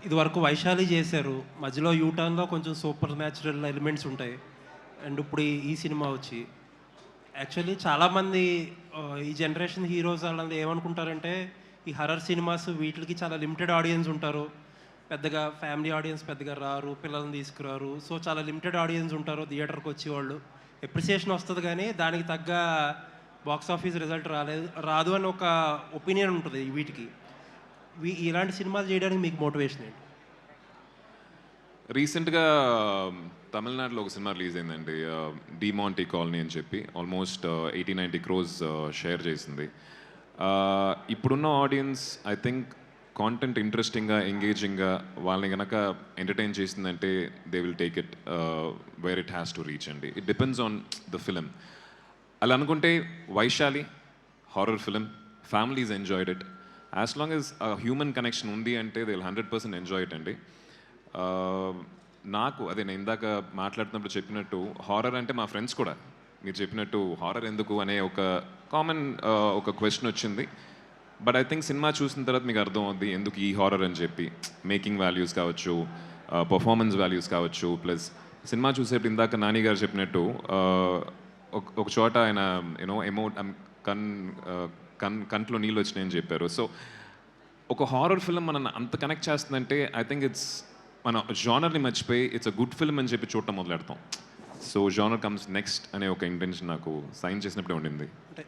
ఇదివరకు వైశాలి చేశారు. మధ్యలో యూటర్న్‌లో కొంచెం సూపర్ న్యాచురల్ ఎలిమెంట్స్ ఉంటాయి. అండ్ ఇప్పుడు ఈ సినిమా వచ్చి యాక్చువల్లీ చాలామంది ఈ జనరేషన్ హీరోస్ వాళ్ళందరూ ఏమనుకుంటారంటే, ఈ హర్రర్ సినిమాస్ వీటికి చాలా లిమిటెడ్ ఆడియన్స్ ఉంటారు. పెద్దగా ఫ్యామిలీ ఆడియన్స్ పెద్దగా రారు. పిల్లల్ని తీసుకురారు. సో, చాలా లిమిటెడ్ ఆడియన్స్ ఉంటారు థియేటర్‌కి వచ్చేవాళ్ళు. అప్రిసియేషన్ వస్తది గానీ, దానికి తగ్గ బాక్స్ ఆఫీస్ రిజల్ట్ రాదు అని ఒక ఒపీనియన్ ఉంటది వీటికి. ఇలాంటి సినిమాలు చేయడానికి మీకు మోటివేషన్ ఏంటి? రీసెంట్‌గా తమిళనాడులో ఒక సినిమా రిలీజ్ అయిందండి. 'డీమాంటీ కాలనీ' అని చెప్పి ఆల్మోస్ట్ 80-90 క్రోర్స్ షేర్ చేసింది. ఇప్పుడున్న ఆడియన్స్ ఐ థింక్ కాంటెంట్ ఇంట్రెస్టింగ్‌గా, ఎంగేజింగ్‌గా వాళ్ళని గనక ఎంటర్‌టైన్ చేసిందంటే they will take it where it has to reach అండి. It depends on the film. అలా అనుకుంటే 'Vaishali' horror film, families enjoyed it. As long as human connection ఉంది అంటే దే విల్ 100% ఎంజాయ్ ఇట్ అండి. నాకు అదే నేను ఇందాక మాట్లాడుతున్నప్పుడు చెప్పినట్టు హారర్ అంటే మా ఫ్రెండ్స్ కూడా మీరు చెప్పినట్టు హారర్ ఎందుకు అనే ఒక కామన్ ఒక క్వశ్చన్ వచ్చింది. బట్ ఐ థింక్ సినిమా చూసిన తర్వాత మీకు అర్థం అవుద్ది ఎందుకు ఈ హారర్ అని చెప్పి. మేకింగ్ వాల్యూస్ కావచ్చు, పర్ఫార్మెన్స్ వాల్యూస్ కావచ్చు, ప్లస్ సినిమా చూసేప్పుడు ఇందాక నాని గారు చెప్పినట్టు ఒక చోట ఆయన కంట్లో నీళ్ళు వచ్చినాయని చెప్పారు. సో ఒక హారర్ ఫిల్మ్ మనల్ని అంత కనెక్ట్ చేస్తుందంటే ఐ థింక్ ఇట్స్ మన జానర్ని మర్చిపోయి ఇట్స్ అ గుడ్ ఫిల్మ్ అని చెప్పి చూడటం మొదలెడతాం. సో జానర్ కమ్స్ నెక్స్ట్ అనే ఒక ఇంటెన్షన్ నాకు సైన్ చేసినప్పుడే ఉండింది. అంటే